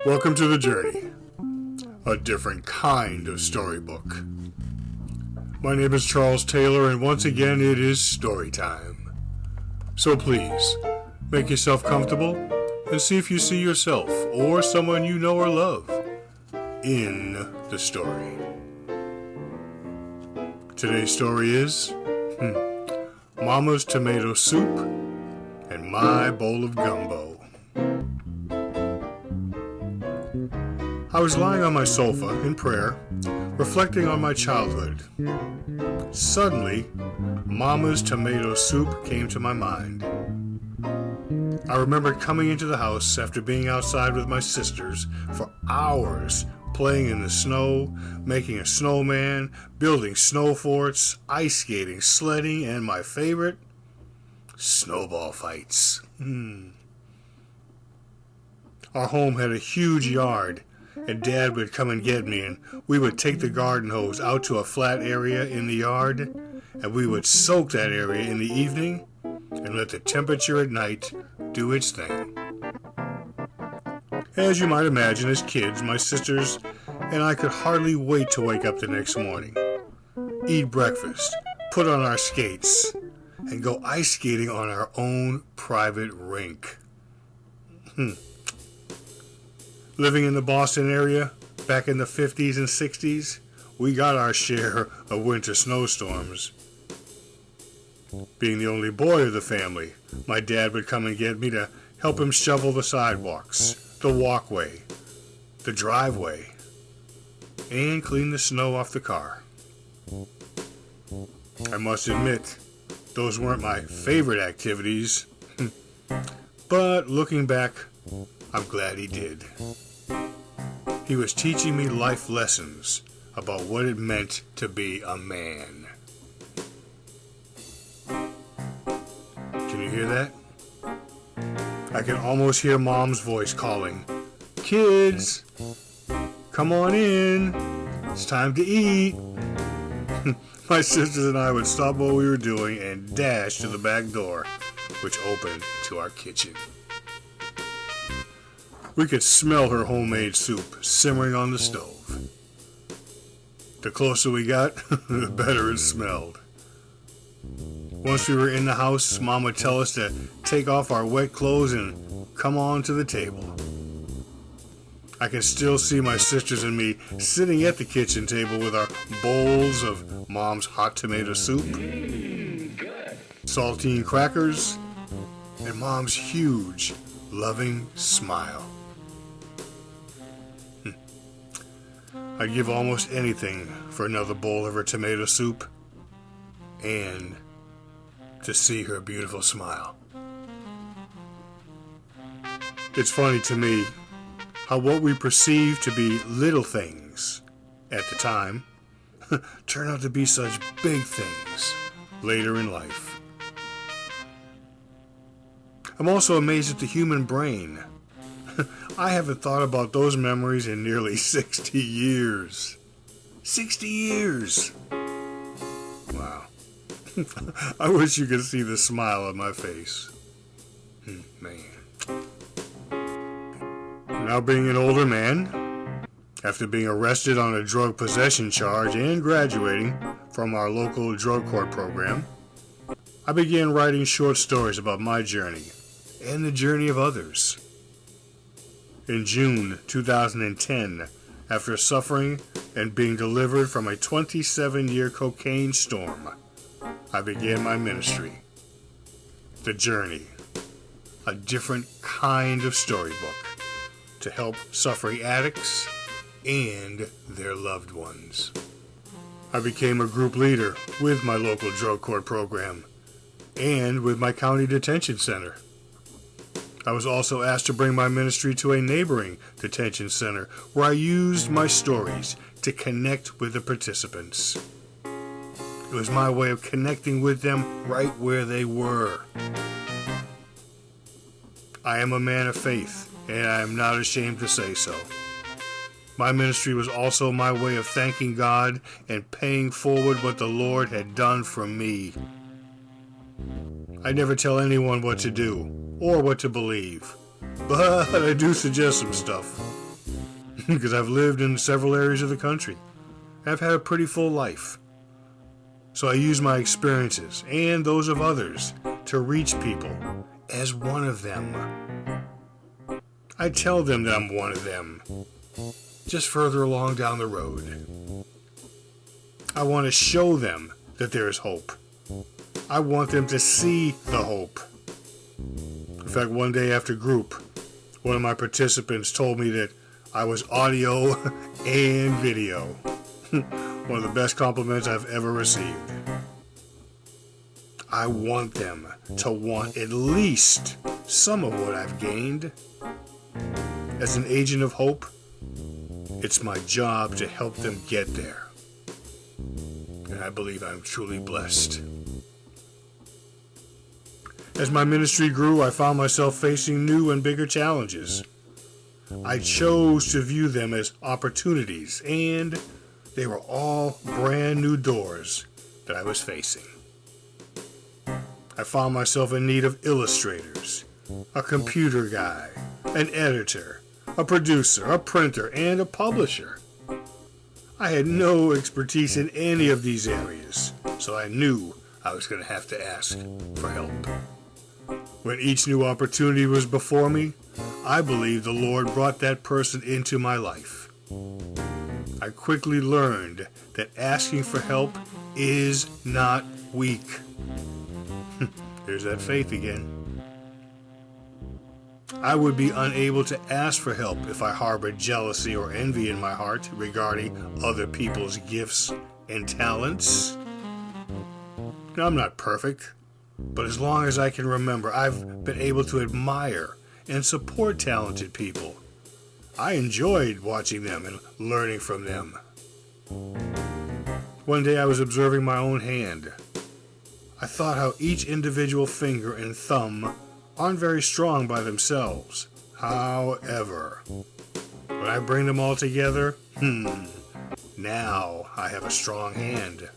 Welcome to the journey, a different kind of storybook. My name is Charles Taylor, and once again it is story time. So please, make yourself comfortable and see if you see yourself or someone you know or love in the story. Today's story is Momma's tomato soup and my bowl of gumbo. I was lying on my sofa in prayer, reflecting on my childhood. Suddenly, Momma's tomato soup came to my mind. I remembered coming into the house after being outside with my sisters for hours, playing in the snow, making a snowman, building snow forts, ice skating, sledding, and my favorite, snowball fights. Our home had a huge yard, and Dad would come and get me, and we would take the garden hose out to a flat area in the yard, and we would soak that area in the evening and let the temperature at night do its thing. As you might imagine, as kids, my sisters and I could hardly wait to wake up the next morning, eat breakfast, put on our skates, and go ice skating on our own private rink. Living in the Boston area, back in the 50s and 60s, we got our share of winter snowstorms. Being the only boy of the family, my dad would come and get me to help him shovel the sidewalks, the walkway, the driveway, and clean the snow off the car. I must admit, those weren't my favorite activities, but looking back, I'm glad he did. He was teaching me life lessons about what it meant to be a man. Can you hear that? I can almost hear Mom's voice calling, "Kids, come on in. It's time to eat." My sisters and I would stop what we were doing and dash to the back door, which opened to our kitchen. We could smell her homemade soup simmering on the stove. The closer we got, the better it smelled. Once we were in the house, Mom would tell us to take off our wet clothes and come on to the table. I can still see my sisters and me sitting at the kitchen table with our bowls of Mom's hot tomato soup, saltine crackers, and Mom's huge, loving smile. I'd give almost anything for another bowl of her tomato soup and to see her beautiful smile. It's funny to me how what we perceive to be little things at the time turn out to be such big things later in life. I'm also amazed at the human brain. I haven't thought about those memories in nearly 60 years. 60 years! Wow. I wish you could see the smile on my face. Man. Now being an older man, after being arrested on a drug possession charge and graduating from our local drug court program, I began writing short stories about my journey and the journey of others. In June 2010, after suffering and being delivered from a 27-year cocaine storm, I began my ministry, The Journey, a different kind of storybook to help suffering addicts and their loved ones. I became a group leader with my local drug court program and with my county detention center. I was also asked to bring my ministry to a neighboring detention center where I used my stories to connect with the participants. It was my way of connecting with them right where they were. I am a man of faith, and I am not ashamed to say so. My ministry was also my way of thanking God and paying forward what the Lord had done for me. I never tell anyone what to do or what to believe, but I do suggest some stuff because I've lived in several areas of the country. I've had a pretty full life. So I use my experiences and those of others to reach people as one of them. I tell them that I'm one of them, just further along down the road. I want to show them that there is hope. I want them to see the hope. In fact, one day after group, one of my participants told me that I was audio and video. One of the best compliments I've ever received. I want them to want at least some of what I've gained. As an agent of hope, it's my job to help them get there. And I believe I'm truly blessed. As my ministry grew, I found myself facing new and bigger challenges. I chose to view them as opportunities, and they were all brand new doors that I was facing. I found myself in need of illustrators, a computer guy, an editor, a producer, a printer, and a publisher. I had no expertise in any of these areas, so I knew I was going to have to ask for help. When each new opportunity was before me, I believe the Lord brought that person into my life. I quickly learned that asking for help is not weak. There's that faith again. I would be unable to ask for help if I harbored jealousy or envy in my heart regarding other people's gifts and talents. Now, I'm not perfect, but as long as I can remember, I've been able to admire and support talented people. I enjoyed watching them and learning from them. One day I was observing my own hand. I thought how each individual finger and thumb aren't very strong by themselves. However, when I bring them all together, now I have a strong hand.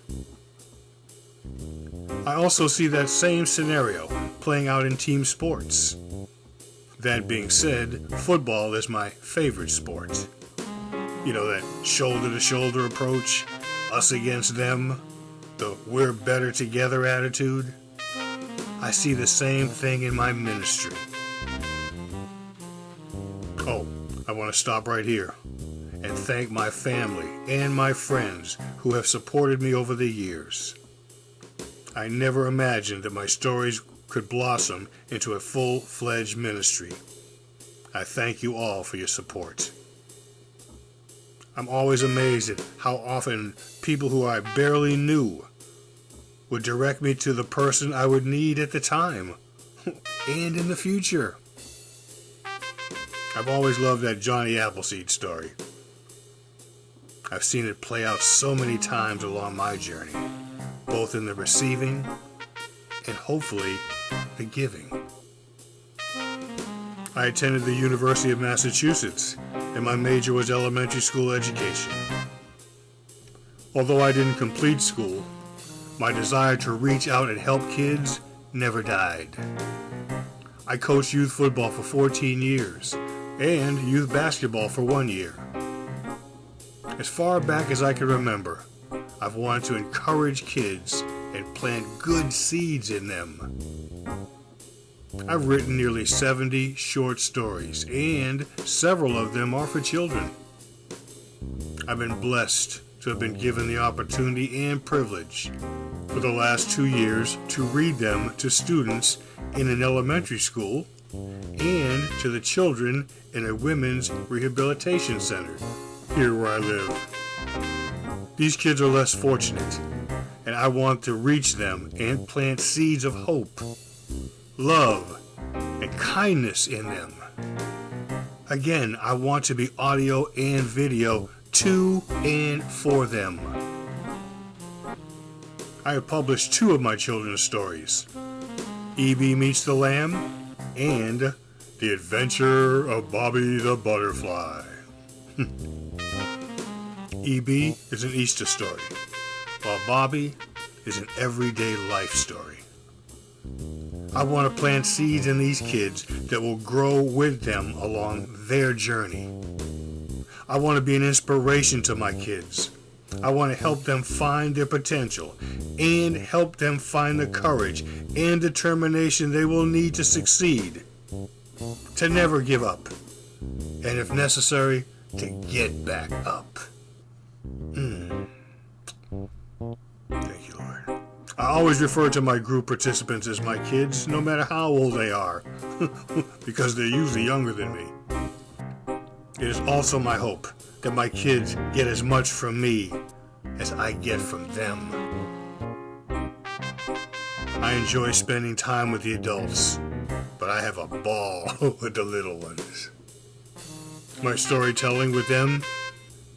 I also see that same scenario playing out in team sports. That being said, football is my favorite sport. You know, that shoulder-to-shoulder approach, us against them, the we're better together attitude. I see the same thing in my ministry. Oh, I want to stop right here and thank my family and my friends who have supported me over the years. I never imagined that my stories could blossom into a full-fledged ministry. I thank you all for your support. I'm always amazed at how often people who I barely knew would direct me to the person I would need at the time and in the future. I've always loved that Johnny Appleseed story. I've seen it play out so many times along my journey, both in the receiving and hopefully the giving. I attended the University of Massachusetts, and my major was elementary school education. Although I didn't complete school, my desire to reach out and help kids never died. I coached youth football for 14 years and youth basketball for 1 year. As far back as I can remember, I've wanted to encourage kids and plant good seeds in them. I've written nearly 70 short stories, and several of them are for children. I've been blessed to have been given the opportunity and privilege for the last 2 years to read them to students in an elementary school and to the children in a women's rehabilitation center here where I live. These kids are less fortunate, and I want to reach them and plant seeds of hope, love, and kindness in them. Again, I want to be audio and video to and for them. I have published 2 of my children's stories, E.B. Meets the Lamb and The Adventure of Bobby the Butterfly. E.B. is an Easter story, while Bobby is an everyday life story. I want to plant seeds in these kids that will grow with them along their journey. I want to be an inspiration to my kids. I want to help them find their potential and help them find the courage and determination they will need to succeed, to never give up, and if necessary, to get back up. Thank you, Lord. I always refer to my group participants as my kids, no matter how old they are, because they're usually younger than me. It is also my hope that my kids get as much from me as I get from them. I enjoy spending time with the adults, but I have a ball with the little ones. My storytelling with them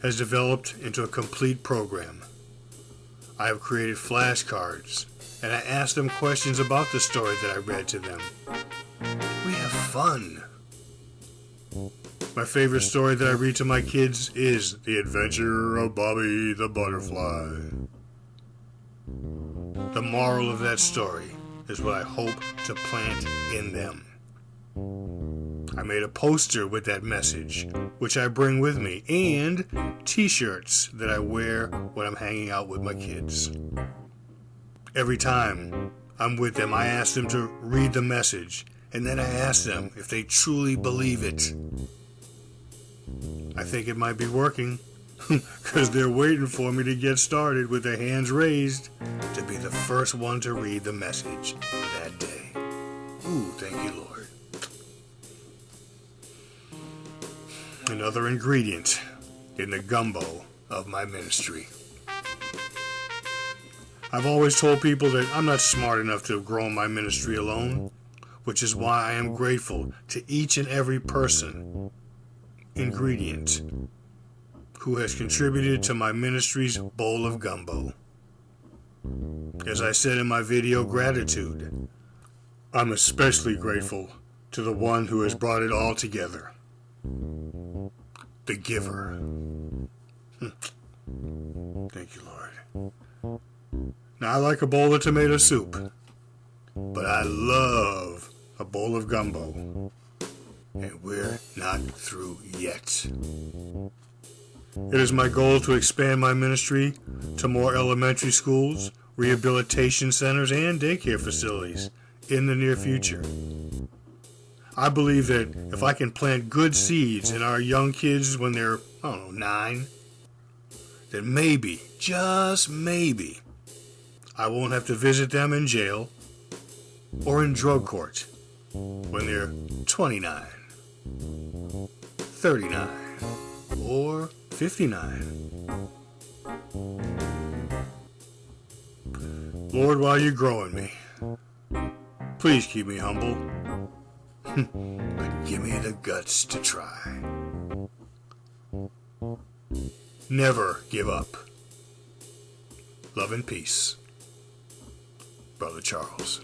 has developed into a complete program. I have created flashcards, and I ask them questions about the story that I read to them. We have fun. My favorite story that I read to my kids is The Adventure of Bobby the Butterfly. The moral of that story is what I hope to plant in them. I made a poster with that message, which I bring with me, and t-shirts that I wear when I'm hanging out with my kids. Every time I'm with them, I ask them to read the message, and then I ask them if they truly believe it. I think it might be working, because they're waiting for me to get started with their hands raised to be the first one to read the message that day. Ooh, thank you, Lord. Another ingredient in the gumbo of my ministry. I've always told people that I'm not smart enough to have grown my ministry alone, which is why I am grateful to each and every person, ingredient, who has contributed to my ministry's bowl of gumbo. As I said in my video Gratitude, I'm especially grateful to the one who has brought it all together, the giver. Thank you, Lord. Now, I like a bowl of tomato soup, but I love a bowl of gumbo, and we're not through yet. It is my goal to expand my ministry to more elementary schools, rehabilitation centers, and daycare facilities in the near future. I believe that if I can plant good seeds in our young kids when they're, 9, then maybe, just maybe, I won't have to visit them in jail or in drug court when they're 29, 39, or 59. Lord, while you're growing me, please keep me humble, but give me the guts to try. Never give up. Love and peace, Brother Charles.